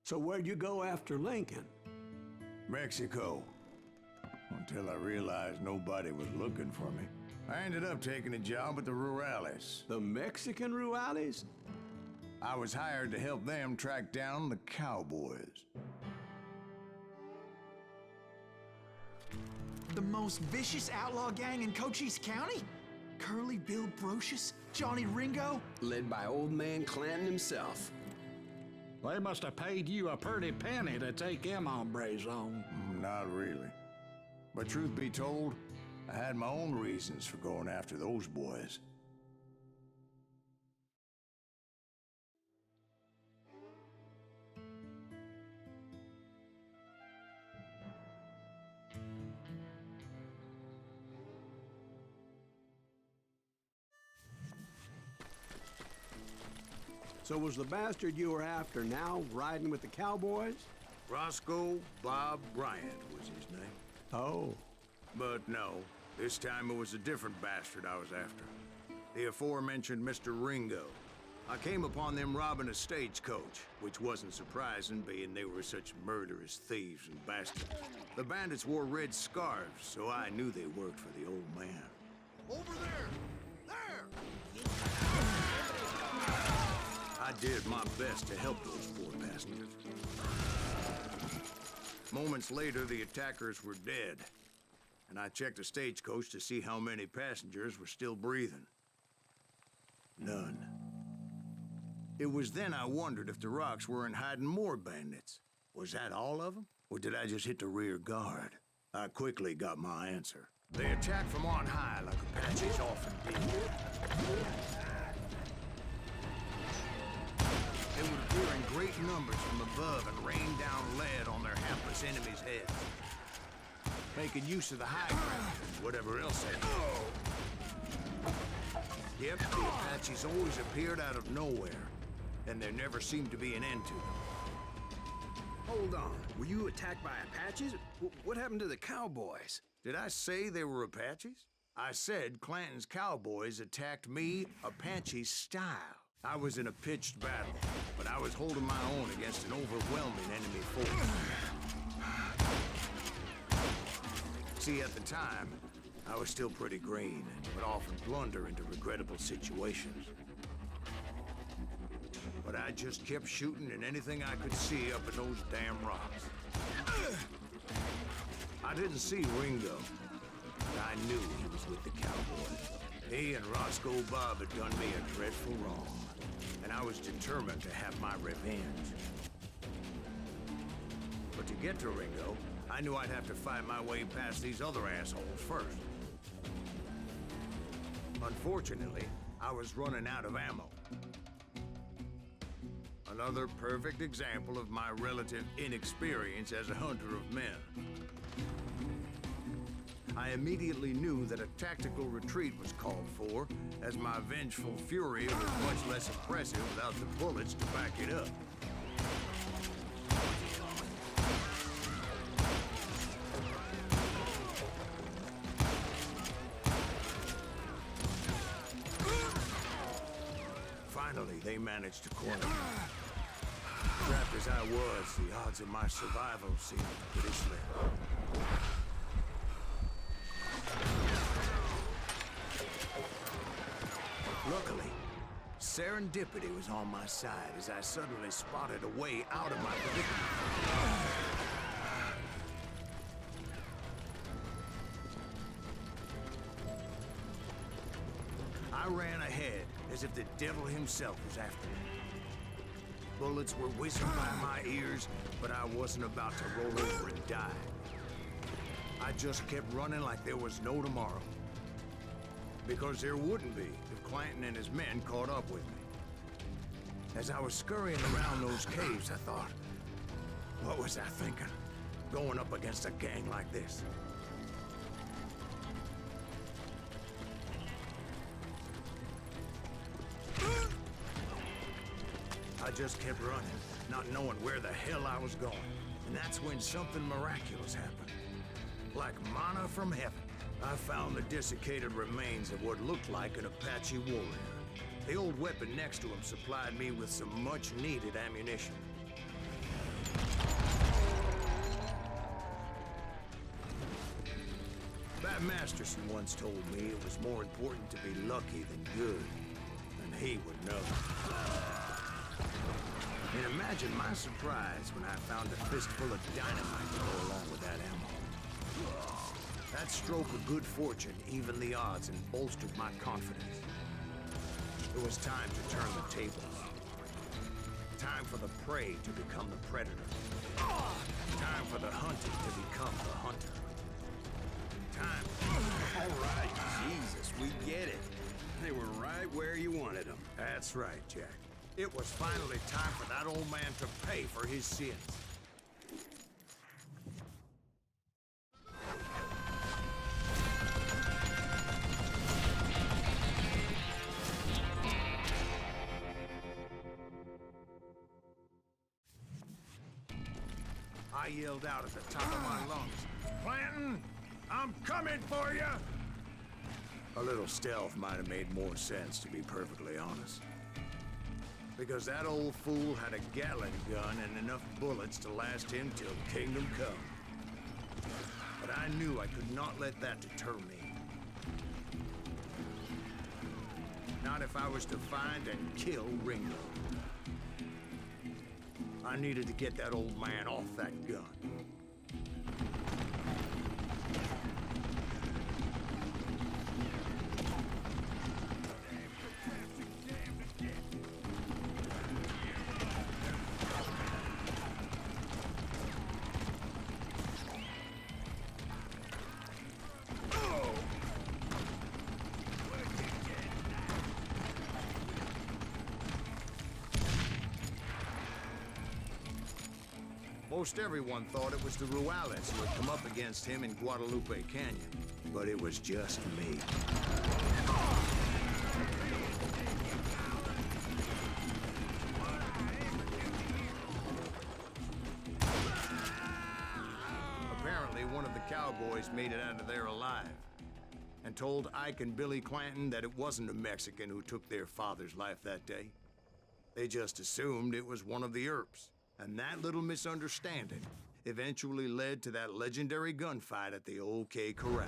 So where'd you go after Lincoln? Mexico. Until I realized nobody was looking for me. I ended up taking a job at the Rurales. The Mexican Rurales? I was hired to help them track down the Kowboys. The most vicious outlaw gang in Cochise County? Curly Bill Brocious? Johnny Ringo? Led by old man Clanton himself. They must have paid you a pretty penny to take them hombres on. Not really. But truth be told, I had my own reasons for going after those boys. So was the bastard you were after now riding with the Cowboys? Roscoe Bob Bryant was his name. Oh. But no, this time it was a different bastard I was after. The aforementioned Mr. Ringo. I came upon them robbing a stagecoach, which wasn't surprising, being they were such murderous thieves and bastards. The bandits wore red scarves, so I knew they worked for the old man. Over there! There! I did my best to help those poor passengers. Moments later, the attackers were dead, and I checked the stagecoach to see how many passengers were still breathing. None. It was then I wondered if the rocks weren't hiding more bandits. Was that all of them? Or did I just hit the rear guard? I quickly got my answer. They attacked from on high like Apaches often did. They would appear in great numbers from above and rain down lead on their hapless enemies' heads. Making use of the high ground, whatever else they did. Yep, the Apaches always appeared out of nowhere, and there never seemed to be an end to them. Hold on, were you attacked by Apaches? What happened to the Cowboys? Did I say they were Apaches? I said Clanton's Cowboys attacked me Apache style. I was in a pitched battle, but I was holding my own against an overwhelming enemy force. See, at the time, I was still pretty green, and would often blunder into regrettable situations. But I just kept shooting at anything I could see up in those damn rocks. I didn't see Ringo, but I knew he was with the Cowboys. He and Roscoe Bob had done me a dreadful wrong, and I was determined to have my revenge. But to get to Ringo, I knew I'd have to fight my way past these other assholes first. Unfortunately, I was running out of ammo. Another perfect example of my relative inexperience as a hunter of men. I immediately knew that a tactical retreat was called for, as my vengeful fury was much less impressive without the bullets to back it up. Finally, they managed to corner me. Trapped as I was, the odds of my survival seemed pretty slim. Luckily, serendipity was on my side as I suddenly spotted a way out of my predicament. I ran ahead as if the devil himself was after me. Bullets were whizzing by my ears, but I wasn't about to roll over and die. I just kept running like there was no tomorrow. Because there wouldn't be if Clanton and his men caught up with me. As I was scurrying around those caves, I thought, what was I thinking? Going up against a gang like this? I just kept running, not knowing where the hell I was going. And that's when something miraculous happened. Like manna from heaven. I found the desiccated remains of what looked like an Apache warrior. The old weapon next to him supplied me with some much-needed ammunition. Scout Masterson once told me it was more important to be lucky than good, and he would know. And imagine my surprise when I found a fistful of dynamite to go along with that ammo. That stroke of good fortune evened the odds and bolstered my confidence. It was time to turn the tables. Time for the prey to become the predator. Time for the hunted to become the hunter. Time. All right, Jesus, we get it. They were right where you wanted them. That's right, Jack. It was finally time for that old man to pay for his sins. I yelled out at the top of my lungs, "Clanton, I'm coming for you!" A little stealth might have made more sense, to be perfectly honest. Because that old fool had a Gatling gun and enough bullets to last him till kingdom come. But I knew I could not let that deter me. Not if I was to find and kill Ringo. I needed to get that old man off that gun. Most everyone thought it was the Juarez who had come up against him in Guadalupe Canyon, but it was just me. Apparently, one of the cowboys made it out of there alive and told Ike and Billy Clanton that it wasn't a Mexican who took their father's life that day. They just assumed it was one of the Earps. And that little misunderstanding eventually led to that legendary gunfight at the OK Corral.